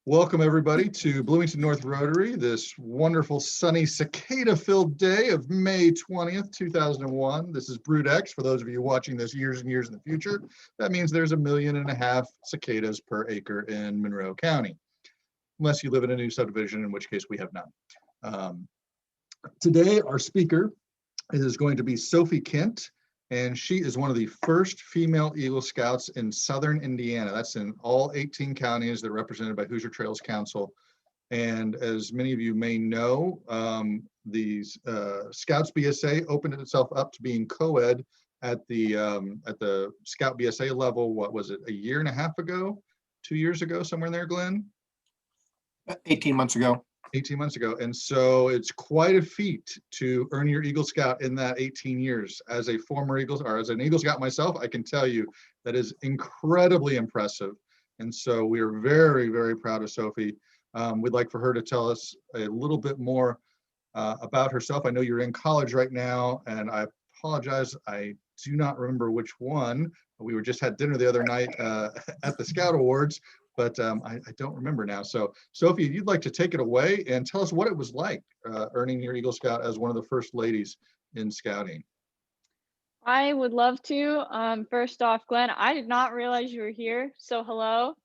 Welcome everybody to Bloomington North Rotary, this wonderful sunny cicada-filled day of May 20th, 2001. This is Brood X. For those of you watching this years and years in the future, that means there's 1.5 million cicadas per acre in Monroe County, unless you live in a new subdivision, in which case we have none. Today, our speaker is going to be Sophie Kent, and she is one of the first female Eagle Scouts in Southern Indiana. That's in all 18 counties that are represented by Hoosier Trails Council. And as many of you may know, these Scouts BSA opened itself up to being co-ed at the Scout BSA level. What was it, 1.5 years ago, 2 years ago, somewhere in there, Glenn? 18 months ago. 18 months ago. And so it's quite a feat to earn your Eagle Scout in that 18 years. As a former Eagle, or as an Eagle Scout myself, I can tell you that is incredibly impressive. And so we are very, very proud of Sophie. We'd like for her to tell us a little bit more about herself. I know you're in college right now, and I apologize, I do not remember which one. We just had dinner the other night at the Scout Awards, but I don't remember now. So Sophie, you'd like to take it away and tell us what it was like earning your Eagle Scout as one of the first ladies in Scouting. I would love to. First off, Glenn, I did not realize you were here. So hello.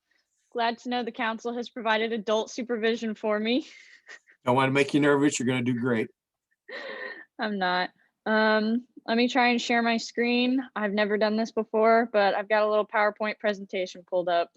Glad to know the council has provided adult supervision for me. Don't want to make you nervous. You're going to do great. I'm not. Let me try and share my screen. I've never done this before, but I've got a little PowerPoint presentation pulled up.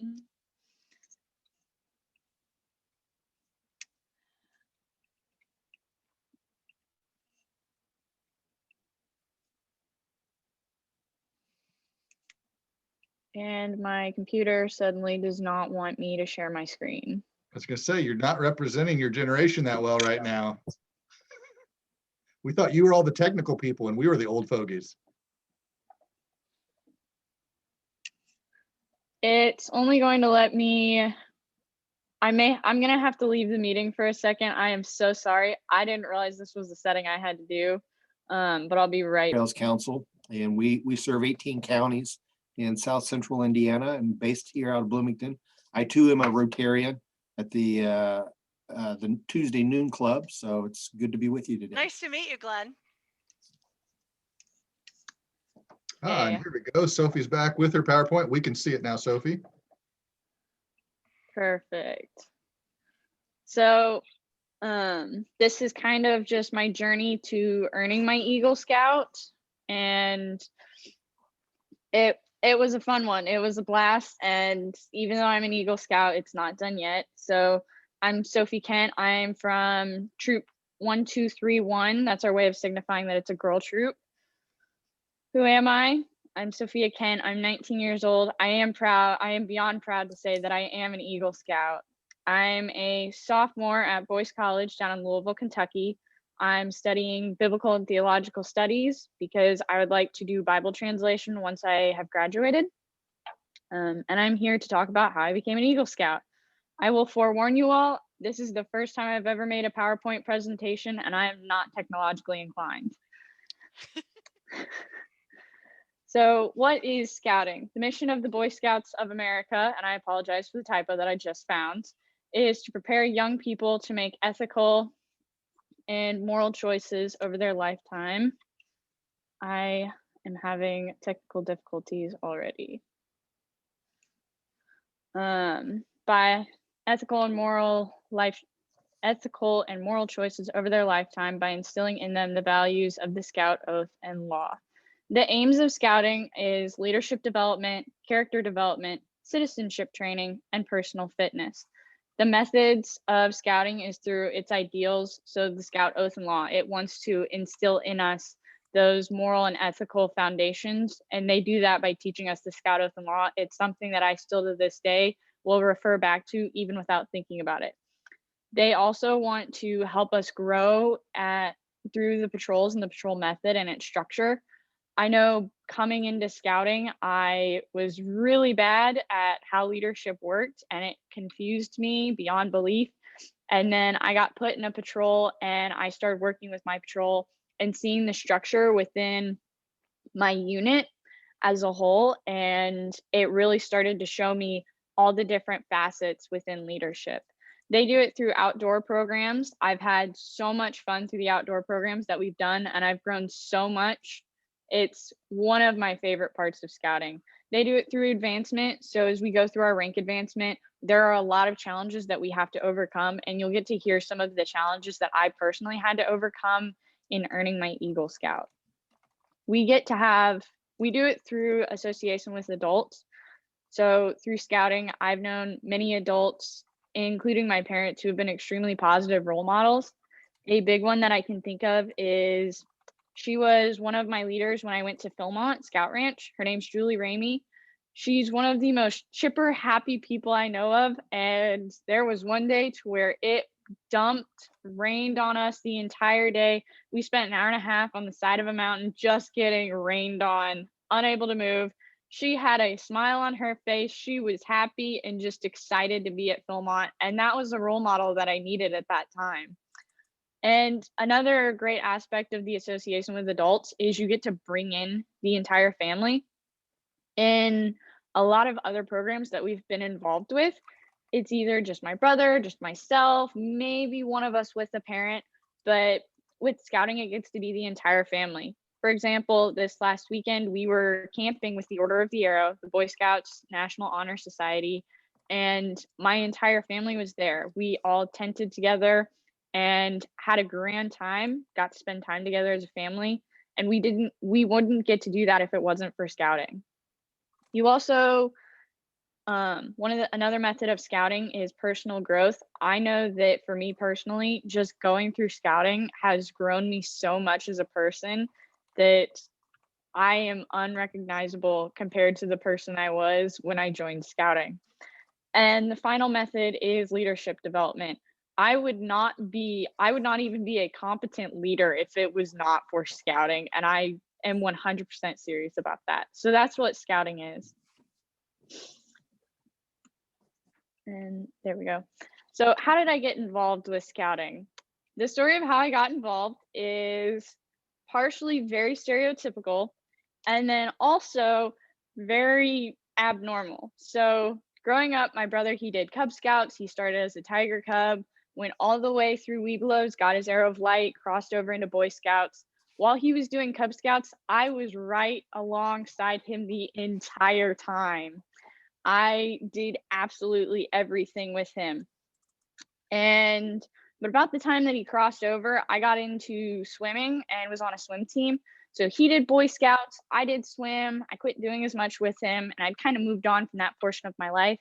And my computer suddenly does not want me to share my screen. I was going to say, you're not representing your generation that well right now. We thought you were all the technical people and we were the old fogies. It's only going to let me, I'm going to have to leave the meeting for a second. I am so sorry. I didn't realize this was the setting I had to do, but I'll be right. Trails Council, and we serve 18 counties in South Central Indiana and based here out of Bloomington. I too am a Rotarian at the Tuesday Noon Club, so it's good to be with you today. Nice to meet you, Glenn. And here we go. Sophie's back with her PowerPoint. We can see it now, Sophie. Perfect. So this is kind of just my journey to earning my Eagle Scout, and it was a fun one. It was a blast, and even though I'm an Eagle Scout, it's not done yet. So I'm Sophie Kent. I'm from Troop 1231. That's our way of signifying that it's a girl troop. Who am I? I'm Sophia Kent. I'm 19 years old. I am beyond proud to say that I am an Eagle Scout. I'm a sophomore at Boyce College down in Louisville, Kentucky. I'm studying biblical and theological studies because I would like to do Bible translation once I have graduated. And I'm here to talk about how I became an Eagle Scout. I will forewarn you all, this is the first time I've ever made a PowerPoint presentation, and I am not technologically inclined. So what is Scouting? The mission of the Boy Scouts of America, and I apologize for the typo that I just found, is to prepare young people to make ethical and moral choices over their lifetime. I am having technical difficulties already. By ethical and moral choices over their lifetime by instilling in them the values of the Scout Oath and Law. The aims of Scouting is leadership development, character development, citizenship training, and personal fitness. The methods of Scouting is through its ideals. So the Scout Oath and Law, it wants to instill in us those moral and ethical foundations. And they do that by teaching us the Scout Oath and Law. It's something that I still to this day will refer back to even without thinking about it. They also want to help us grow through the patrols and the patrol method and its structure. I know coming into Scouting, I was really bad at how leadership worked, and it confused me beyond belief. And then I got put in a patrol and I started working with my patrol and seeing the structure within my unit as a whole. And it really started to show me all the different facets within leadership. They do it through outdoor programs. I've had so much fun through the outdoor programs that we've done, and I've grown so much. It's one of my favorite parts of scouting. They do it through advancement. So as we go through our rank advancement, there are a lot of challenges that we have to overcome, and you'll get to hear some of the challenges that I personally had to overcome in earning my Eagle Scout. We do it through association with adults. So through scouting, I've known many adults, including my parents, who have been extremely positive role models. A big one that I can think of is she was one of my leaders when I went to Philmont Scout Ranch. Her name's Julie Ramey. She's one of the most chipper, happy people I know of. And there was one day to where it rained on us the entire day. We spent an hour and a half on the side of a mountain just getting rained on, unable to move. She had a smile on her face. She was happy and just excited to be at Philmont. And that was a role model that I needed at that time. And another great aspect of the association with adults is you get to bring in the entire family. In a lot of other programs that we've been involved with, it's either just my brother, just myself, maybe one of us with a parent, but with scouting, it gets to be the entire family. For example, this last weekend, we were camping with the Order of the Arrow, the Boy Scouts National Honor Society, and my entire family was there. We all tented together and had a grand time, got to spend time together as a family, and we wouldn't get to do that if it wasn't for scouting. You also, another method of scouting is personal growth. I know that for me personally, just going through scouting has grown me so much as a person that I am unrecognizable compared to the person I was when I joined scouting. And the final method is leadership development. I would not even be a competent leader if it was not for scouting, and I am 100% serious about that. So that's what scouting is. And there we go. So how did I get involved with scouting? The story of how I got involved is partially very stereotypical and then also very abnormal. So growing up, my brother, he did Cub Scouts. He started as a Tiger Cub, went all the way through Webelos, got his Arrow of Light, crossed over into Boy Scouts. While he was doing Cub Scouts, I was right alongside him the entire time. I did absolutely everything with him. But about the time that he crossed over, I got into swimming and was on a swim team. So he did Boy Scouts, I did swim. I quit doing as much with him, and I'd kind of moved on from that portion of my life.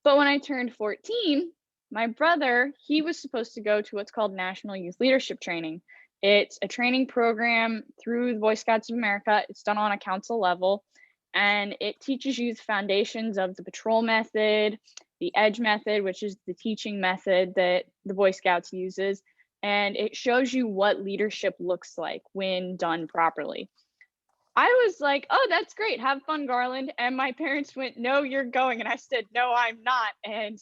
But when I turned 14, my brother, he was supposed to go to what's called National Youth Leadership Training. It's a training program through the Boy Scouts of America. It's done on a council level, and it teaches you the foundations of the patrol method, the edge method, which is the teaching method that the Boy Scouts uses, and it shows you what leadership looks like when done properly. I was like, oh, that's great. Have fun, Garland. And my parents went, no, you're going. And I said, no, I'm not. And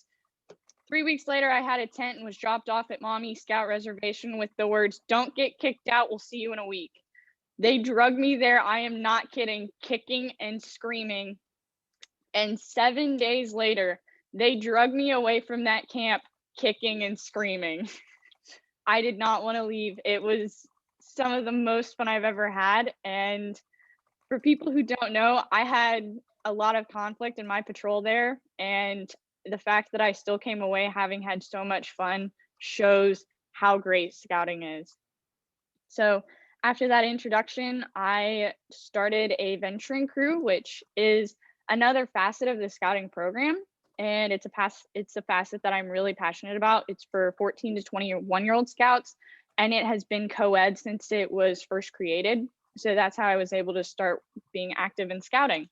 3 weeks later, I had a tent and was dropped off at Mommy Scout Reservation with the words, don't get kicked out. We'll see you in a week. They drugged me there. I am not kidding, kicking and screaming. And 7 days later, they drugged me away from that camp, kicking and screaming. I did not want to leave. It was some of the most fun I've ever had. And for people who don't know, I had a lot of conflict in my patrol there. And the fact that I still came away having had so much fun shows how great scouting is. So after that introduction, I started a venturing crew, which is another facet of the scouting program. And it's a facet that I'm really passionate about. It's for 14 to 21-year-old scouts, and it has been co-ed since it was first created. So that's how I was able to start being active in scouting.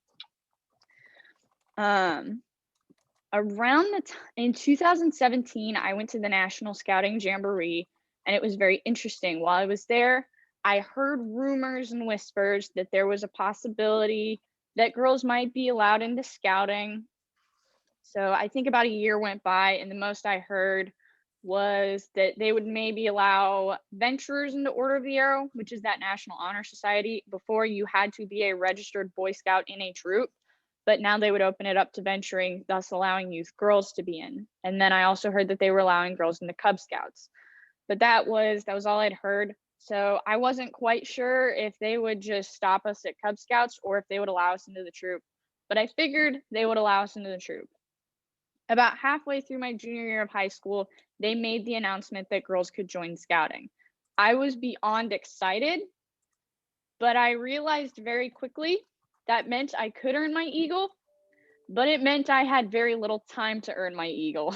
In 2017, I went to the National Scouting Jamboree, and it was very interesting. While I was there, I heard rumors and whispers that there was a possibility that girls might be allowed into scouting. So I think about a year went by, and the most I heard was that they would maybe allow venturers into Order of the Arrow, which is that National Honor Society. Before, you had to be a registered Boy Scout in a troop. but now they would open it up to venturing, thus allowing youth girls to be in. And then I also heard that they were allowing girls in the Cub Scouts. But that was all I'd heard. So I wasn't quite sure if they would just stop us at Cub Scouts or if they would allow us into the troop. But I figured they would allow us into the troop. About halfway through my junior year of high school, they made the announcement that girls could join scouting. I was beyond excited, but I realized very quickly that meant I could earn my Eagle, but it meant I had very little time to earn my Eagle.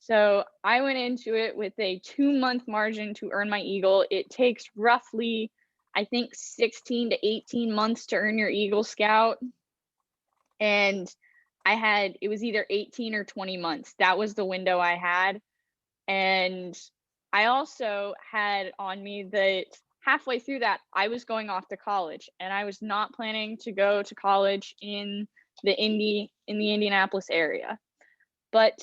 So I went into it with a 2-month margin to earn my Eagle. It takes roughly, I think, 16 to 18 months to earn your Eagle Scout. And it was either 18 or 20 months. That was the window I had. And I also had on me that halfway through that, I was going off to college, and I was not planning to go to college in the Indianapolis area. But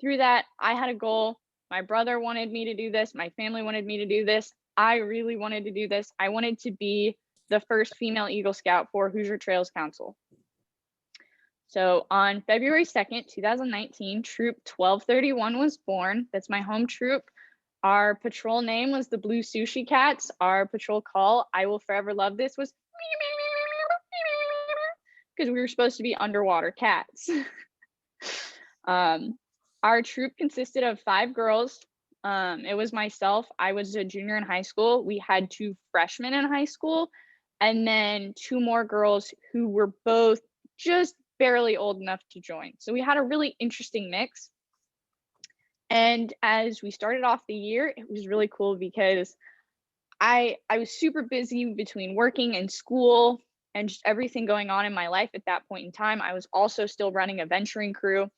through that, I had a goal. My brother wanted me to do this. My family wanted me to do this. I really wanted to do this. I wanted to be the first female Eagle Scout for Hoosier Trails Council. So on February 2nd, 2019, Troop 1231 was born. That's my home troop. Our patrol name was the Blue Sushi Cats. Our patrol call, I will forever love this, was because we were supposed to be underwater cats. Our troop consisted of 5 girls. It was myself. I was a junior in high school. We had 2 freshmen in high school, and then 2 more girls who were both just barely old enough to join. So we had a really interesting mix. And as we started off the year, it was really cool because I was super busy between working and school and just everything going on in my life at that point in time. I was also still running a venturing crew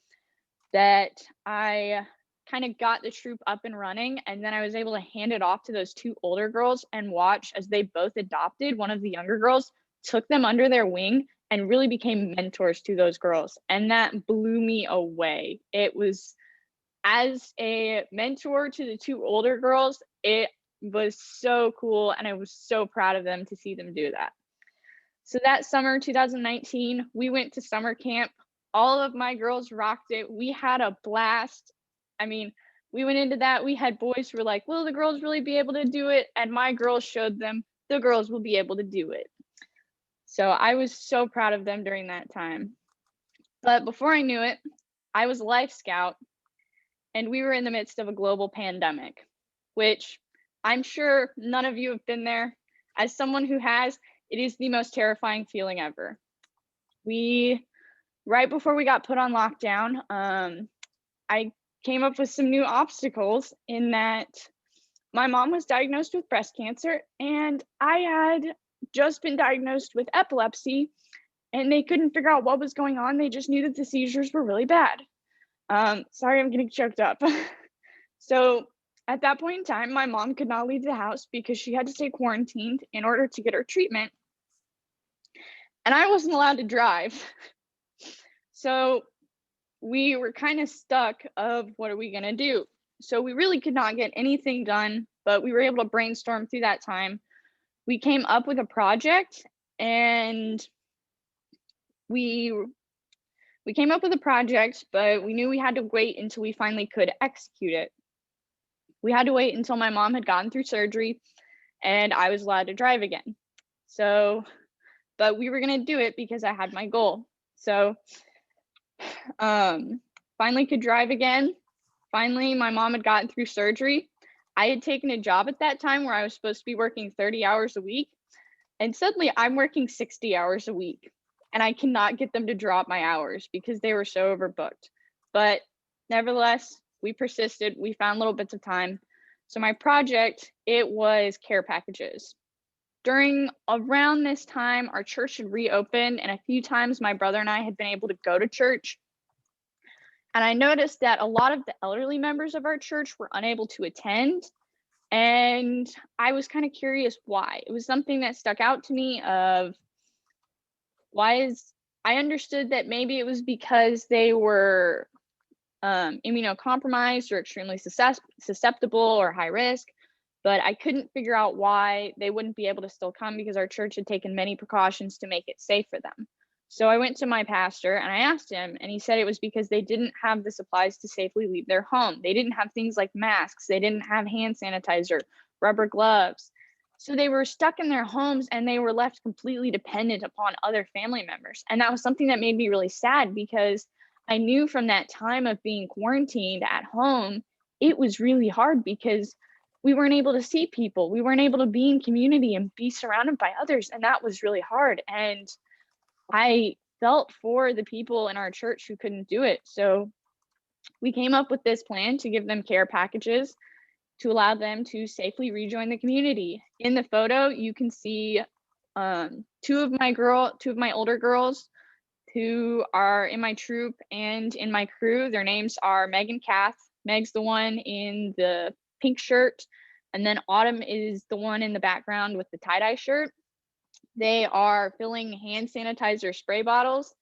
that I kind of got the troop up and running, and then I was able to hand it off to those 2 older girls and watch as they both adopted. One of the younger girls took them under their wing and really became mentors to those girls, and that blew me away. It was, as a mentor to the 2 older girls, it was so cool, and I was so proud of them to see them do that. So that summer 2019, we went to summer camp. All of my girls rocked it. We had a blast. I mean, we went into that, we had boys who were like, will the girls really be able to do it? And my girls showed them the girls will be able to do it. So I was so proud of them during that time. But before I knew it, I was a Life Scout, and we were in the midst of a global pandemic, which I'm sure none of you have been there. As someone who has, it is the most terrifying feeling ever. Right before we got put on lockdown, I came up with some new obstacles in that my mom was diagnosed with breast cancer, and I had just been diagnosed with epilepsy, and they couldn't figure out what was going on. They just knew that the seizures were really bad. Sorry, I'm getting choked up. So at that point in time, my mom could not leave the house because she had to stay quarantined in order to get her treatment. And I wasn't allowed to drive. So we were kind of stuck of what are we going to do? So we really could not get anything done, but we were able to brainstorm through that time. We came up with a project, and we came up with a project, but we knew we had to wait until we finally could execute it. We had to wait until my mom had gotten through surgery and I was allowed to drive again. So, but we were going to do it because I had my goal. So, finally could drive again. Finally, my mom had gotten through surgery. I had taken a job at that time where I was supposed to be working 30 hours a week. And suddenly I'm working 60 hours a week. And I cannot get them to drop my hours because they were so overbooked. But nevertheless, we persisted. We found little bits of time. So my project, it was care packages. Around this time, our church had reopened, and a few times my brother and I had been able to go to church. And I noticed that a lot of the elderly members of our church were unable to attend. And I was kind of curious why. It was something that stuck out to me of I understood that maybe it was because they were immunocompromised or extremely susceptible or high risk, but I couldn't figure out why they wouldn't be able to still come because our church had taken many precautions to make it safe for them. So I went to my pastor and I asked him, and he said it was because they didn't have the supplies to safely leave their home. They didn't have things like masks. They didn't have hand sanitizer, rubber gloves. So they were stuck in their homes and they were left completely dependent upon other family members. And that was something that made me really sad, because I knew from that time of being quarantined at home, it was really hard because we weren't able to see people. We weren't able to be in community and be surrounded by others. And that was really hard. And I felt for the people in our church who couldn't do it. So we came up with this plan to give them care packages to allow them to safely rejoin the community. In the photo, you can see two of my older girls who are in my troop and in my crew. Their names are Meg and Kath. Meg's the one in the pink shirt, and then Autumn is the one in the background with the tie-dye shirt. They are filling hand sanitizer spray bottles.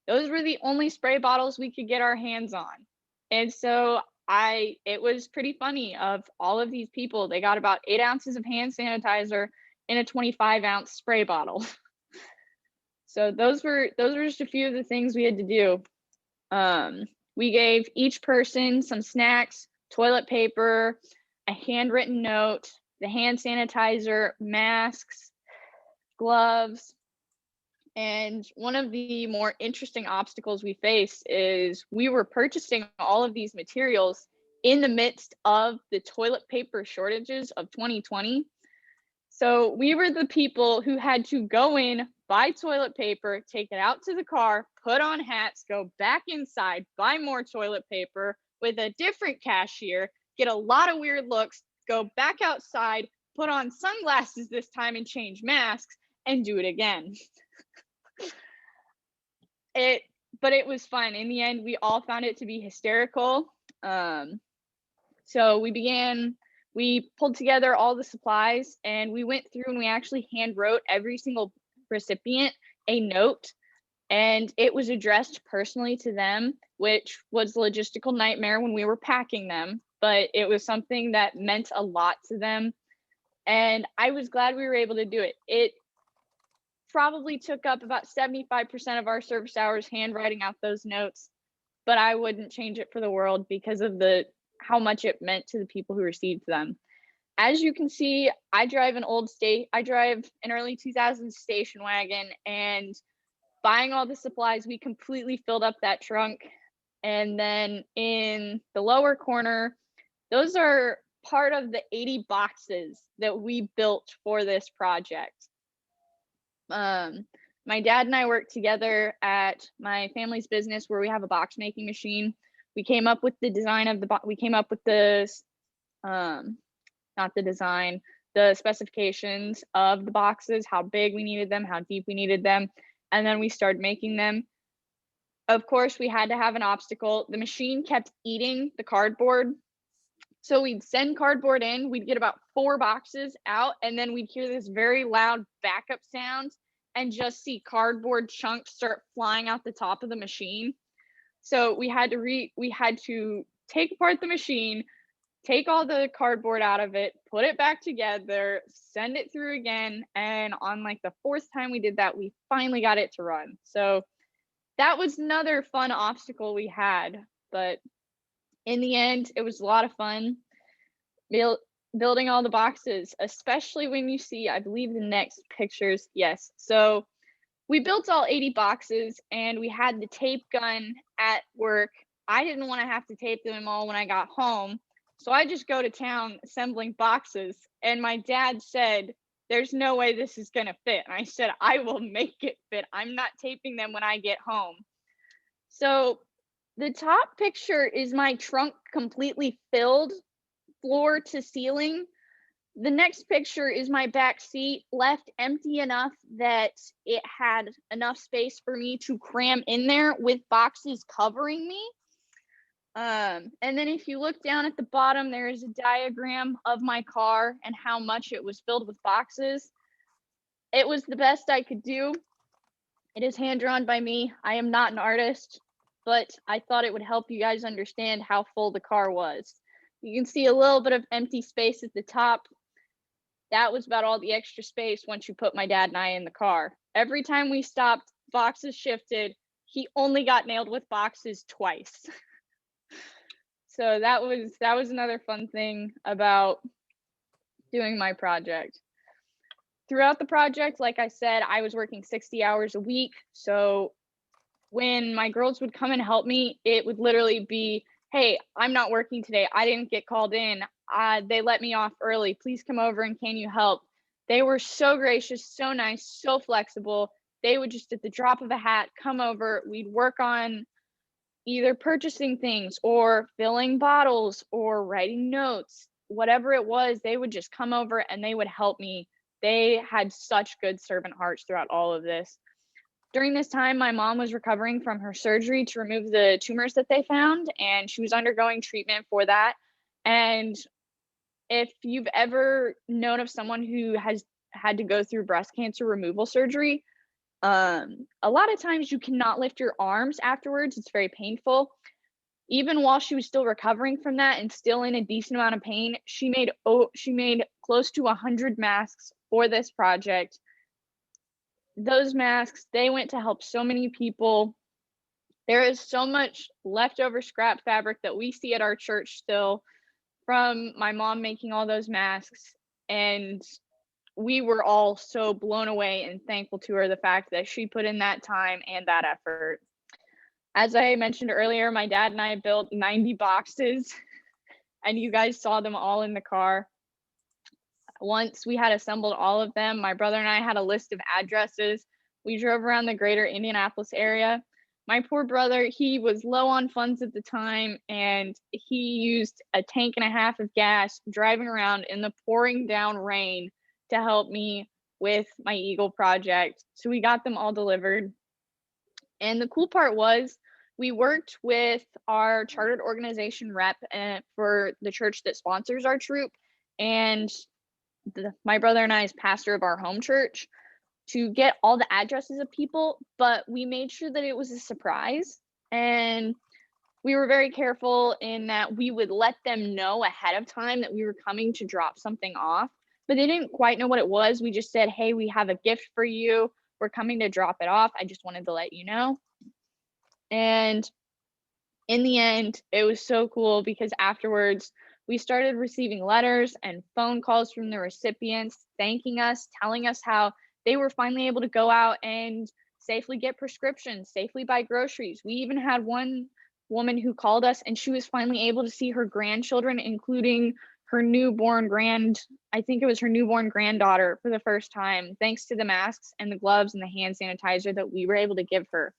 Those were the only spray bottles we could get our hands on. And so it was pretty funny. Of all of these people, they got about 8 ounces of hand sanitizer in a 25-ounce spray bottle. So those were just a few of the things we had to do. We gave each person some snacks, toilet paper, a handwritten note, the hand sanitizer, masks, gloves. And one of the more interesting obstacles we faced is we were purchasing all of these materials in the midst of the toilet paper shortages of 2020. So we were the people who had to go in, buy toilet paper, take it out to the car, put on hats, go back inside, buy more toilet paper with a different cashier, get a lot of weird looks, go back outside, put on sunglasses this time and change masks, and do it again. But it was fun. In the end, we all found it to be hysterical. So we pulled together all the supplies, and we went through and we actually hand wrote every single recipient a note, and it was addressed personally to them, which was a logistical nightmare when we were packing them, but it was something that meant a lot to them. And I was glad we were able to do it. It probably took up about 75% of our service hours handwriting out those notes, but I wouldn't change it for the world because of how much it meant to the people who received them. As you can see, I drive an early 2000s station wagon, and buying all the supplies, we completely filled up that trunk. And then in the lower corner, those are part of the 80 boxes that we built for this project. My dad and I worked together at my family's business where we have a box making machine. We came up with the design of the specifications of the boxes, how big we needed them, how deep we needed them, and then we started making them. Of course, we had to have an obstacle. The machine kept eating the cardboard. So we'd send cardboard in, we'd get about 4 boxes out, and then we'd hear this very loud backup sound and just see cardboard chunks start flying out the top of the machine. So we had to take apart the machine, take all the cardboard out of it, put it back together, send it through again, and on like the 4th time we did that, we finally got it to run. So that was another fun obstacle we had, but in the end, it was a lot of fun building all the boxes, especially when you see, I believe, the next pictures. Yes. So we built all 80 boxes, and we had the tape gun at work. I didn't want to have to tape them all when I got home, so I just go to town assembling boxes. And my dad said, "There's no way this is going to fit." And I said, "I will make it fit. I'm not taping them when I get home." So the top picture is my trunk completely filled, floor to ceiling. The next picture is my back seat left empty enough that it had enough space for me to cram in there with boxes covering me. And then if you look down at the bottom, there is a diagram of my car and how much it was filled with boxes. It was the best I could do. It is hand drawn by me. I am not an artist, but I thought it would help you guys understand how full the car was. You can see a little bit of empty space at the top. That was about all the extra space once you put my dad and I in the car. Every time we stopped boxes shifted. He only got nailed with boxes twice. So that was another fun thing about doing my project. Throughout the project, like I said, I was working 60 hours a week. So when my girls would come and help me, it would literally be, hey, I'm not working today. I didn't get called in. They let me off early. Please come over and can you help? They were so gracious, so nice, so flexible. They would just at the drop of a hat come over. We'd work on either purchasing things or filling bottles or writing notes, whatever it was. They would just come over and they would help me. They had such good servant hearts throughout all of this. During this time, my mom was recovering from her surgery to remove the tumors that they found, and she was undergoing treatment for that. And if you've ever known of someone who has had to go through breast cancer removal surgery, a lot of times you cannot lift your arms afterwards. It's very painful. Even while she was still recovering from that and still in a decent amount of pain, she made close to 100 masks for this project. Those masks, they went to help so many people. There is so much leftover scrap fabric that we see at our church still from my mom making all those masks. And we were all so blown away and thankful to her, the fact that she put in that time and that effort. As I mentioned earlier, my dad and I built 90 boxes, and you guys saw them all in the car. Once we had assembled all of them, my brother and I had a list of addresses. We drove around the greater Indianapolis area. My poor brother, he was low on funds at the time, and he used a tank and a half of gas driving around in the pouring down rain to help me with my Eagle project. So we got them all delivered. And the cool part was we worked with our chartered organization rep for the church that sponsors our troop, and my brother and I as pastor of our home church, to get all the addresses of people, but we made sure that it was a surprise. And we were very careful in that we would let them know ahead of time that we were coming to drop something off, but they didn't quite know what it was. We just said, hey, we have a gift for you. We're coming to drop it off. I just wanted to let you know. And in the end, it was so cool because afterwards, we started receiving letters and phone calls from the recipients thanking us, telling us how they were finally able to go out and safely get prescriptions, safely buy groceries. We even had one woman who called us and she was finally able to see her grandchildren, including her newborn I think it was her newborn granddaughter, for the first time, thanks to the masks and the gloves and the hand sanitizer that we were able to give her.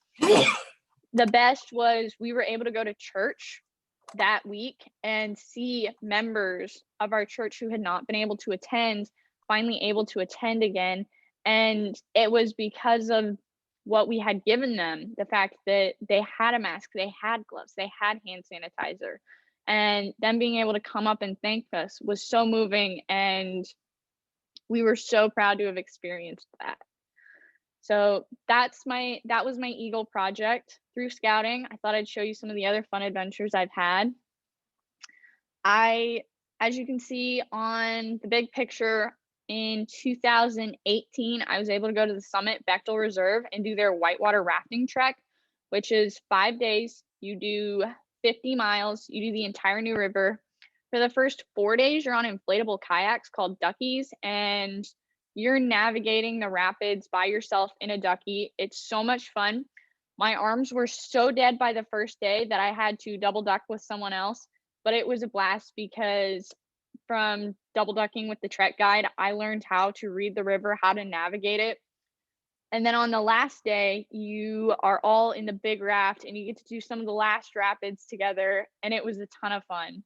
The best was we were able to go to church that week and see members of our church who had not been able to attend finally able to attend again. And it was because of what we had given them, the fact that they had a mask, they had gloves, they had hand sanitizer, and them being able to come up and thank us was so moving. And we were so proud to have experienced that. So that was my Eagle project through scouting. I thought I'd show you some of the other fun adventures I've had. As you can see on the big picture, in 2018, I was able to go to the Summit Bechtel Reserve and do their whitewater rafting trek, which is 5 days. You do 50 miles, you do the entire New River. For the first 4 days, you're on inflatable kayaks called duckies, and you're navigating the rapids by yourself in a ducky. It's so much fun. My arms were so dead by the first day that I had to double duck with someone else, but it was a blast because from double ducking with the trek guide, I learned how to read the river, how to navigate it. And then on the last day, you are all in the big raft and you get to do some of the last rapids together, and it was a ton of fun.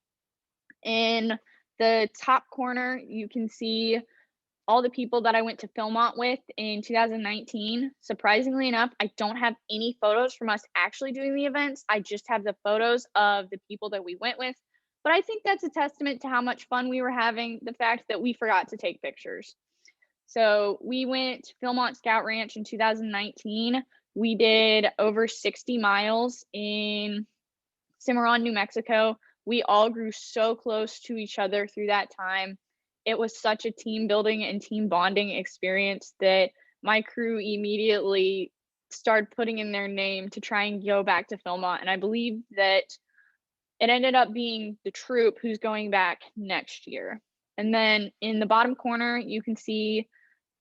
In the top corner, you can see all the people that I went to Philmont with in 2019. Surprisingly enough, I don't have any photos from us actually doing the events. I just have the photos of the people that we went with. But I think that's a testament to how much fun we were having, the fact that we forgot to take pictures. So we went to Philmont Scout Ranch in 2019. We did over 60 miles in Cimarron, New Mexico. We all grew so close to each other through that time. It was such a team building and team bonding experience that my crew immediately started putting in their name to try and go back to Philmont. And I believe that it ended up being the troop who's going back next year. And then in the bottom corner, you can see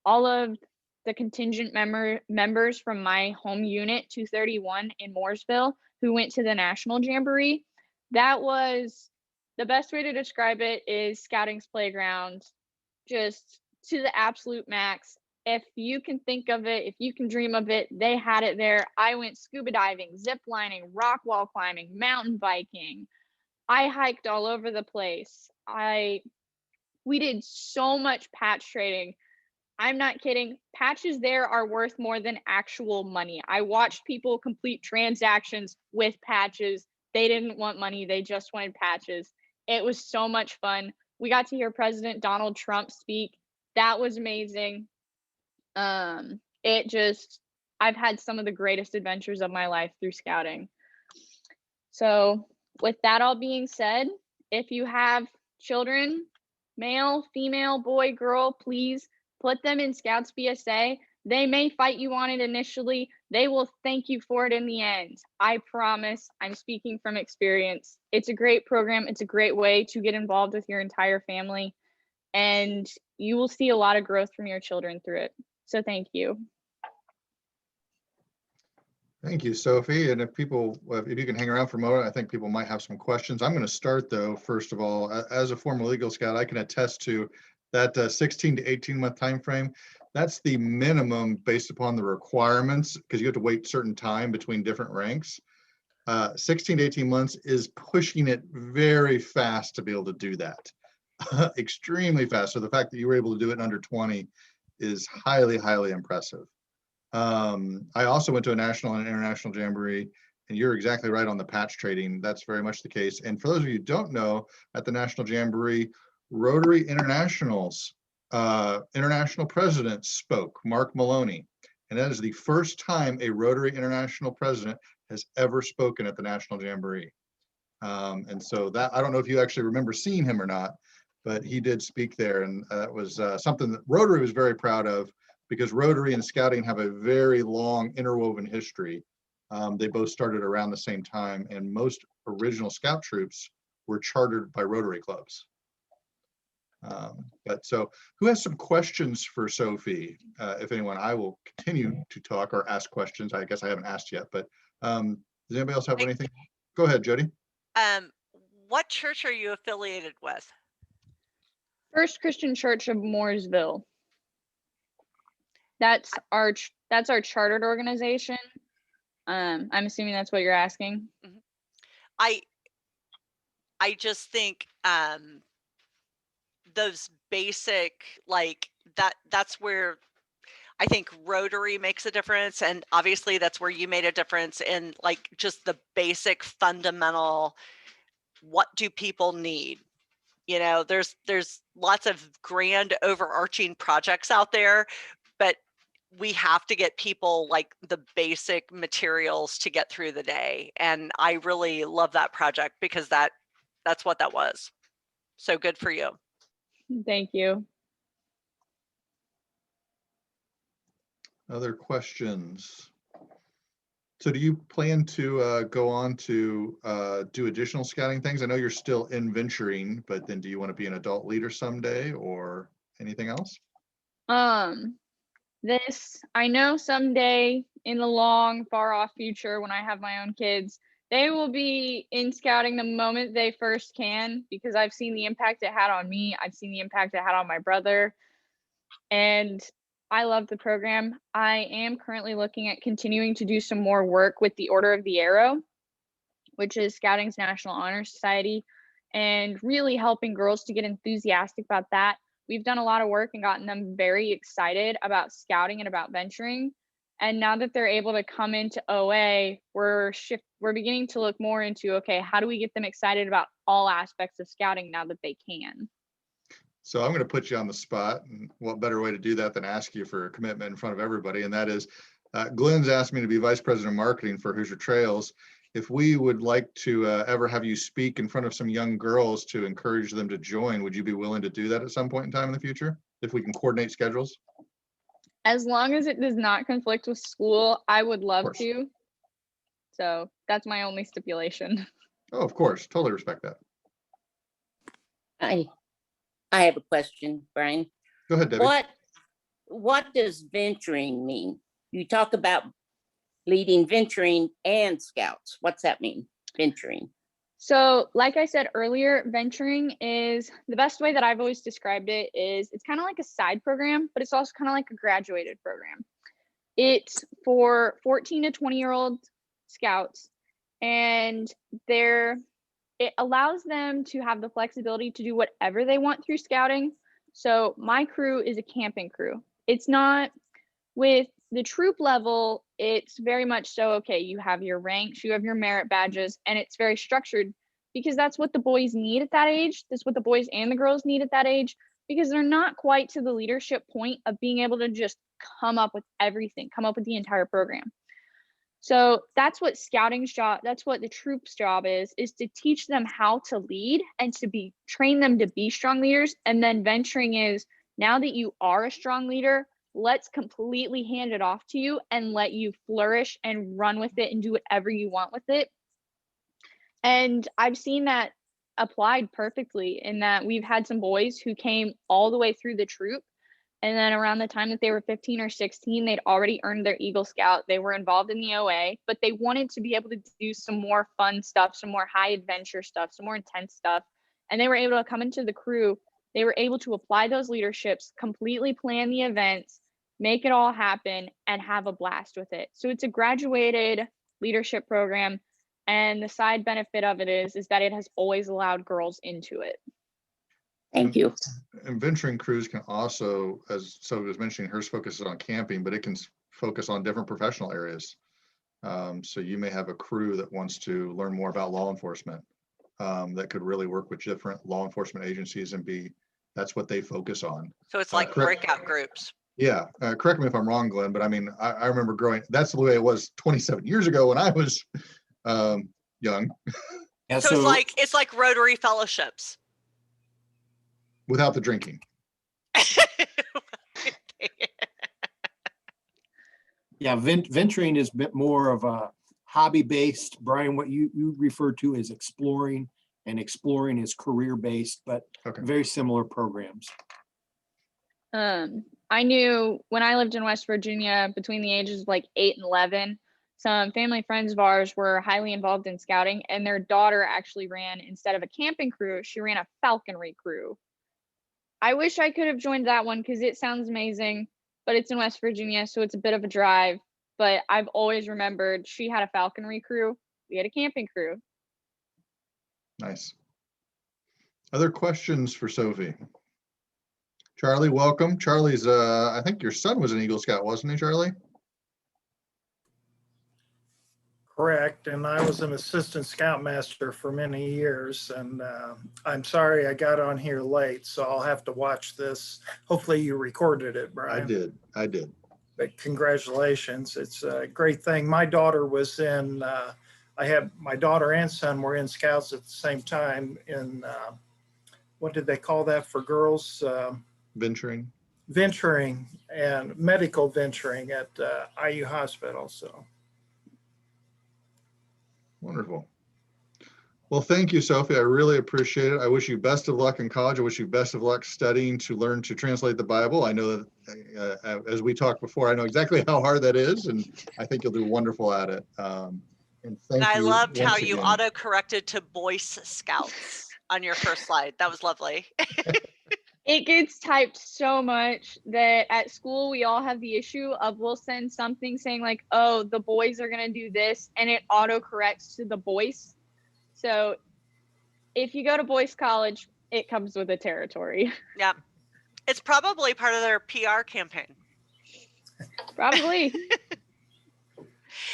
all of the contingent members from my home unit 231 in Mooresville who went to the National Jamboree. That was the best way to describe it is Scouting's playground, just to the absolute max. If you can think of it, if you can dream of it, they had it there. I went scuba diving, zip lining, rock wall climbing, mountain biking. I hiked all over the place. We did so much patch trading. I'm not kidding. Patches there are worth more than actual money. I watched people complete transactions with patches. They didn't want money. They just wanted patches. It was so much fun. We got to hear President Donald Trump speak. That was amazing. I've had some of the greatest adventures of my life through scouting. So with that all being said, if you have children, male, female, boy, girl, please put them in Scouts BSA. They may fight you on it initially. They will thank you for it in the end. I promise. I'm speaking from experience. It's a great program. It's a great way to get involved with your entire family. And you will see a lot of growth from your children through it. So thank you. Thank you, Sophie. And if you can hang around for a moment, I think people might have some questions. I'm going to start though, first of all, as a former Eagle Scout, I can attest to that 16 to 18 month time frame. That's the minimum based upon the requirements, because you have to wait certain time between different ranks. 16 to 18 months is pushing it very fast to be able to do that. Extremely fast. So the fact that you were able to do it in under 20 is highly, highly impressive. I also went to a national and international jamboree, and you're exactly right on the patch trading. That's very much the case. And for those of you who don't know, at the National Jamboree, Rotary International's international president spoke, Mark Maloney. And that is the first time a Rotary International president has ever spoken at the National Jamboree. And so that, I don't know if you actually remember seeing him or not, but he did speak there. And that was something that Rotary was very proud of, because Rotary and Scouting have a very long interwoven history. They both started around the same time, and most original Scout troops were chartered by Rotary clubs. But so who has some questions for Sophie? If anyone, I will continue to talk or ask questions. I guess I haven't asked yet, but does anybody else have anything? Go ahead, Jody. What church are you affiliated with? First Christian Church of Mooresville. That's our chartered organization. I'm assuming that's what you're asking. I just think those basic, like that's where I think Rotary makes a difference, and obviously that's where you made a difference in like just the basic fundamental, what do people need? You know, there's lots of grand overarching projects out there, but we have to get people like the basic materials to get through the day. And I really love that project because that's what that was. So good for you. Thank you. Other questions? So do you plan to go on to do additional scouting things? I know you're still in venturing, but then do you want to be an adult leader someday or anything else? I know someday in the long, far off future, when I have my own kids, they will be in scouting the moment they first can, because I've seen the impact it had on me. I've seen the impact it had on my brother, and I love the program. I am currently looking at continuing to do some more work with the Order of the Arrow, which is Scouting's National Honor Society, and really helping girls to get enthusiastic about that. We've done a lot of work and gotten them very excited about scouting and about venturing. And now that they're able to come into OA, we're beginning to look more into, okay, how do we get them excited about all aspects of scouting now that they can? So I'm going to put you on the spot, and what better way to do that than ask you for a commitment in front of everybody? And that is, Glenn's asked me to be Vice President of Marketing for Hoosier Trails. If we would like to ever have you speak in front of some young girls to encourage them to join, would you be willing to do that at some point in time in the future, if we can coordinate schedules? As long as it does not conflict with school, I would love course. to. So that's my only stipulation. Oh, of course, totally respect that. I have a question, Brian. Go ahead, Debbie. What does venturing mean? You talk about leading venturing and scouts. What's that mean? Venturing. So like I said earlier, venturing is the best way that I've always described it is it's kind of like a side program, but it's also kind of like a graduated program. It's for 14 to 20-year-old scouts, and it allows them to have the flexibility to do whatever they want through scouting. So my crew is a camping crew. It's not with the troop level, it's very much so, okay, you have your ranks, you have your merit badges, and it's very structured because that's what the boys need at that age. That's what the boys and the girls need at that age, because they're not quite to the leadership point of being able to just come up with everything, come up with the entire program. So that's what scouting's job, that's what the troop's job is to teach them how to lead and to train them to be strong leaders. And then venturing is, now that you are a strong leader, let's completely hand it off to you and let you flourish and run with it and do whatever you want with it. And I've seen that applied perfectly in that we've had some boys who came all the way through the troop. And then around the time that they were 15 or 16, they'd already earned their Eagle Scout. They were involved in the OA, but they wanted to be able to do some more fun stuff, some more high adventure stuff, some more intense stuff. And they were able to come into the crew. They were able to apply those leaderships, completely plan the events, make it all happen, and have a blast with it. So it's a graduated leadership program. And the side benefit of it is that it has always allowed girls into it. Thank you. And venturing crews can also, as Sophie was mentioning, hers focuses on camping, but it can focus on different professional areas. So you may have a crew that wants to learn more about law enforcement, that could really work with different law enforcement agencies and that's what they focus on. So it's like correct. breakout groups. Yeah, correct me if I'm wrong, Glenn, but I mean, I remember that's the way it was 27 years ago when I was young. Yeah, So it's like Rotary fellowships. Without the drinking. yeah, venturing is a bit more of a hobby-based. Brian, what you refer to as exploring, and exploring is career-based, but Okay. very similar programs. I knew when I lived in West Virginia between the ages of like 8 and 11, some family friends of ours were highly involved in scouting, and their daughter actually ran, instead of a camping crew, she ran a falconry crew. I wish I could have joined that one because it sounds amazing, but it's in West Virginia, so it's a bit of a drive. But I've always remembered she had a falconry crew. We had a camping crew. Nice. Other questions for Sophie? Charlie, welcome. Charlie's, I think your son was an Eagle Scout, wasn't he, Charlie? Correct, and I was an assistant scoutmaster for many years, and I'm sorry I got on here late, so I'll have to watch this. Hopefully you recorded it, Brian. I did. But congratulations, it's a great thing. My daughter was in, I had my daughter and son were in Scouts at the same time in, what did they call that for girls? Venturing. Venturing and medical venturing at IU Hospital, so. Wonderful. Well, thank you, Sophie. I really appreciate it. I wish you best of luck in college. I wish you best of luck studying to learn to translate the Bible. I know that as we talked before, I know exactly how hard that is, and I think you'll do wonderful at it. And thank And I you loved how once you again. auto-corrected to Boy Scouts on your first slide. That was lovely. It gets typed so much that at school we all have the issue of we'll send something saying like, oh, the boys are going to do this, and it auto corrects to the boys. So if you go to boys college, it comes with a territory. Yeah. It's probably part of their PR campaign. Probably.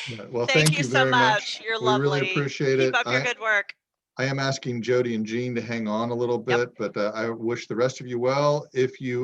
Yeah, well, Thank you so very much. You're We lovely. really appreciate Keep it. up your good work. I am asking Jody and Jean to hang on a little bit, but I wish the rest of you well. If you